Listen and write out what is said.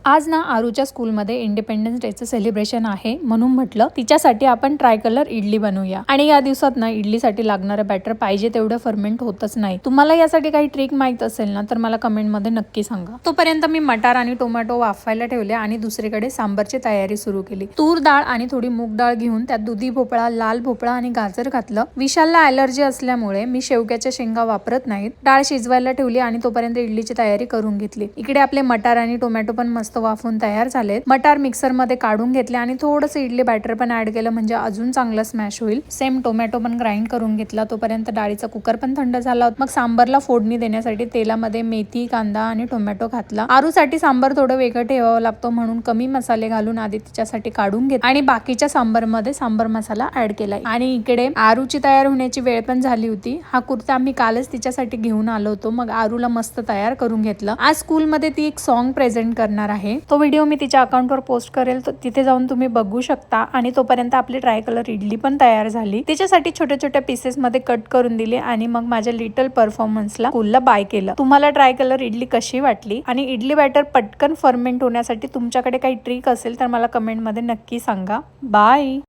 आज ना आरूच्या स्कूलमध्ये इंडिपेंडन्स डेचं सेलिब्रेशन आहे, म्हणून म्हटलं तिच्यासाठी आपण ट्राय कलर इडली बनवूया। आणि या दिवसात ना इडलीसाठी लागणारं बॅटर पाहिजे तेवढं फर्मेंट होतच नाही। तुम्हाला यासाठी काही ट्रिक माहित असेल ना तर मला कमेंट मध्ये नक्की सांगा। तोपर्यंत मी मटार आणि टोमॅटो वाफायला ठेवले आणि दुसरीकडे सांबरची तयारी सुरू केली। तूर डाळ आणि थोडी मूग डाळ घेऊन त्यात दुधी भोपळा, लाल भोपळा आणि गाजर घातलं। विशालला ॲलर्जी असल्यामुळे मी शेवग्याच्या शेंगा वापरत नाहीत। डाळ शिजवायला ठेवली आणि तोपर्यंत इडलीची तयारी करून घेतली। इकडे आपले मटार आणि टोमॅटो पण मस्त वाफून तयार झालेत। मटार मिक्सर मध्ये काढून घेतले आणि थोडंसं इडली बॅटर पण ऍड केलं म्हणजे अजून चांगलं स्मॅश होईल। सेम टोमॅटो पण ग्राइंड करून घेतला। तोपर्यंत डाळीचा कुकर पण थंड झाला होता। मग सांबरला फोडणी देण्यासाठी तेलामध्ये मेथी, कांदा आणि टोमॅटो घातला। आरूसाठी सांबर थोडं वेगळं ठेवावं लागतं म्हणून कमी मसाले घालून आधी तिच्यासाठी काढून घेतले आणि बाकीच्या सांबर मध्ये सांबर मसाला ऍड केला। आणि इकडे आरूची तयार होण्याची वेळ पण झाली होती। हा कुर्ता आम्ही कालच तिच्यासाठी घेऊन आलो होतो। मग आरूला मस्त तयार करून घेतलं। आज स्कूल मध्ये ती एक सॉन्ग प्रेझेंट करणार आहे। तो व्हिडिओ मी तिच्या अकाउंटवर पोस्ट करेल, तर तिथे जाऊन तुम्ही बघू शकता। आणि तोपर्यंत आपली ट्राय कलर इडली पण तयार झाली। तिच्यासाठी छोट्या छोट्या पीसेस मध्ये कट करून दिले आणि मग माझ्या लिटल परफॉर्मन्सला स्कूलला बाय केलं। तुम्हाला ट्राय कलर इडली कशी वाटली आणि इडली बॅटर पटकन फर्मेंट होण्यासाठी तुमच्याकडे काही ट्रिक असेल तर मला कमेंट मध्ये नक्की सांगा। बाय।